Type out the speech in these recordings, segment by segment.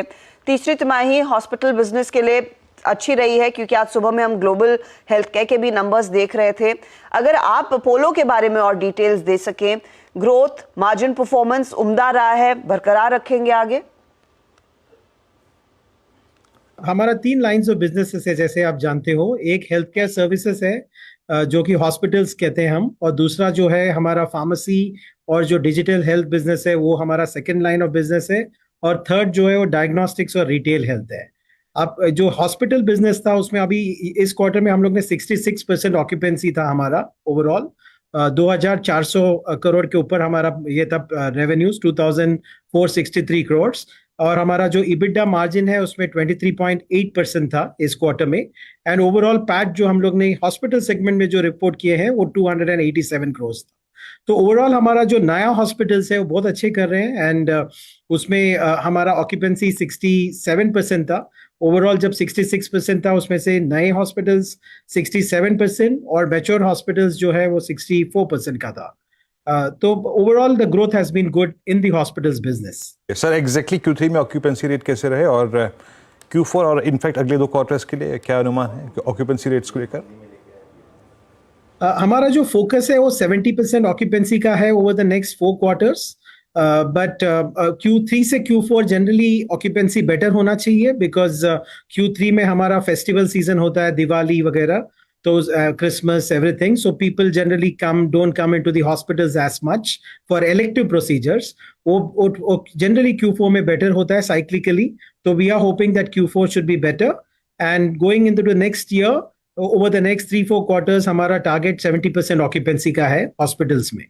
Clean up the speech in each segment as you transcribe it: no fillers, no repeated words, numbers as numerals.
तीसरी तिमाही hospital business के लिए अच्छी रही है, क्योंकि आज सुबह में हम ग्लोबल हेल्थ केयर के भी नंबर्स देख रहे थे। अगर आप अपोलो के बारे में और डिटेल्स दे सकें, ग्रोथ, मार्जिन परफॉर्मेंस उम्दा रहा है, बरकरार रखेंगे आगे? हमारा 3 लाइंस ऑफ बिजनेसेस है, जैसे आप जानते हो। एक हेल्थ केयर सर्विसेज है जो कि हॉस्पिटल्स कहते हैं हम, और दूसरा जो है हमारा फार्मेसी और जो डिजिटल हेल्थ बिजनेस है वो हमारा सेकंड लाइन ऑफ बिजनेस है, और थर्ड जो है वो डायग्नोस्टिक्स और रिटेल हेल्थ है। अब जो हॉस्पिटल बिजनेस था उसमें अभी इस क्वार्टर में हम लोग ने 66% ऑक्यूपेंसी था हमारा ओवरऑल। 2400 करोड़ के ऊपर हमारा ये था रेवेन्यूज, 2463 करोड़। और हमारा जो इबिडा मार्जिन है उसमें 23.8% था इस क्वार्टर में। एंड ओवरऑल पैट जो हम लोग ने हॉस्पिटल सेगमेंट में जो रिपोर्ट किए हैं वो 287 करोड़ था। तो ओवरऑल हमारा जो नया हॉस्पिटल्स है वो बहुत अच्छे कर रहे हैं। एंड उसमें हमारा ऑक्यूपेंसी 67% था। ओवरऑल जब 66% था उसमें से नए हॉस्पिटल्स 67% और मैच्योर हॉस्पिटल्स जो है वो 64% का था। तो overall the growth has been good in the hospitals business. Sir exactly Q3 में ऑक्यूपेंसी रेट कैसे रहे, और Q4 और इनफैक्ट अगले 2 क्वार्टर्स के लिए क्या अनुमान है ऑक्यूपेंसी रेट्स को लेकर? हमारा जो फोकस है वो 70% ऑक्यूपेंसी का है over the next 4 quarters. But Q3 से Q4 जनरली ऑक्यूपेंसी बेटर होना चाहिए, बिकॉज Q3 में हमारा फेस्टिवल सीजन होता है, दिवाली वगैरह, तो Christmas everything, so people generally don't come into the hospitals as much for elective procedures. वो जनरली Q4 में बेटर होता है साइक्लिकली। तो we are hoping that Q4 should be better, and going into the next year, over the next 3-4 quarters हमारा target 70% occupancy का है hospitals में।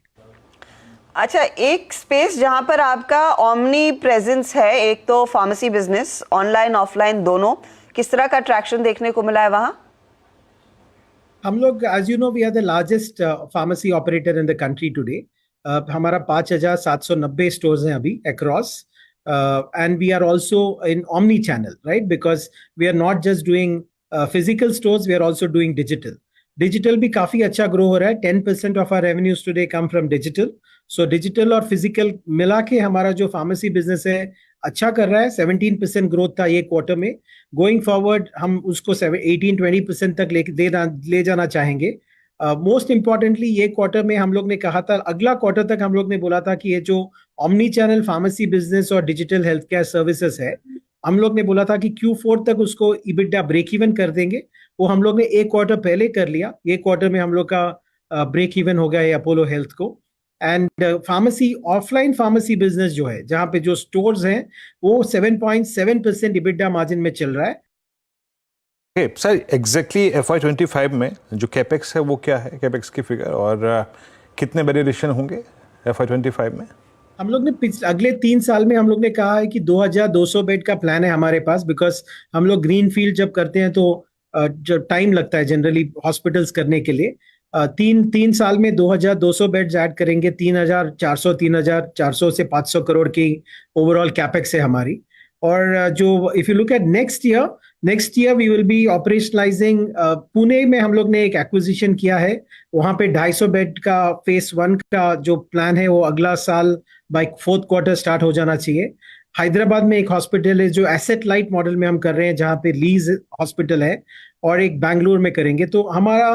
अच्छा, एक स्पेस जहां पर आपका ओमनी प्रेजेंस है, एक तो फार्मेसी बिजनेस, ऑनलाइन ऑफलाइन दोनों, किस तरह का ट्रैक्शन देखने को मिला है वहां? हम लोग, as you know, we are the largest pharmacy operator in the country today. हमारा 5790 स्टोर्स हैं अभी across, and we are also in omni channel, right, because we are not just doing physical stores, we are also doing digital. Digital भी काफी अच्छा grow हो रहा है। 10% of our revenues today come from digital. So digital और physical मिला के हमारा जो फार्मेसी बिजनेस है अच्छा कर रहा है। 17% ग्रोथ था ये क्वार्टर में। गोइंग फॉरवर्ड हम उसको 18-20% तक ले जाना चाहेंगे। मोस्ट इंपॉर्टेंटली ये क्वार्टर में हम लोग ने कहा था, अगला क्वार्टर तक हम लोग ने बोला था कि ये जो ओमनी चैनल फार्मेसी बिजनेस और डिजिटल हेल्थ केयर सर्विसेज है, हम लोग ने बोला था कि Q4 तक उसको इबिडा ब्रेक इवन कर देंगे। वो हम लोग ने एक क्वार्टर पहले कर लिया। ये क्वार्टर में हम लोग का ब्रेक इवन हो गया है अपोलो हेल्थ को। And pharmacy, offline pharmacy business जो है, जहां पे जो स्टोर्स हैं, वो 7.7% इबिडा मार्जिन में चल रहा है। सर एग्जैक्टली FY25 में जो कैपेक्स है वो क्या है, कैपेक्स की फिगर, और कितने वेरिएशन होंगे FY25 में? हम लोग ने अगले 3 साल में हम लोग ने कहा है कि 2200 बेड का प्लान है हमारे पास, बिकॉज हम लोग ग्रीन फील्ड जब करते हैं तो जो टाइम लगता है जनरली हॉस्पिटल्स करने के लिए। तीन साल में 2200 बेड्स ऐड करेंगे। 3400 से 500 करोड़ की ओवरऑल कैपेक्स है हमारी। और जो if you look at next year we will be operationalising, Pune में हम लोग ने एक एक्विजिशन किया है, वहां पे 250 बेड का फेस 1 का जो प्लान है वो अगला साल बाय 4th क्वार्टर स्टार्ट हो जाना चाहिए। हैदराबाद में एक हॉस्पिटल है जो एसेट लाइट मॉडल में हम कर रहे हैं, जहां पे लीज हॉस्पिटल है, और एक बैंगलोर में करेंगे। तो हमारा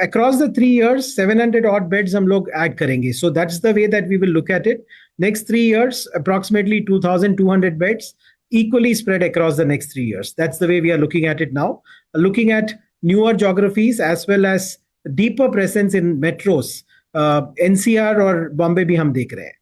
across the 3 years 700 odd beds हम लोग ऐड करेंगे। So that's the way that we will look at it. Next 3 years approximately 2200 beds equally spread across the next 3 years. That's the way we are looking at it now. Looking at newer geographies as well as deeper presence in metros, NCR और बॉम्बे भी हम देख रहे हैं।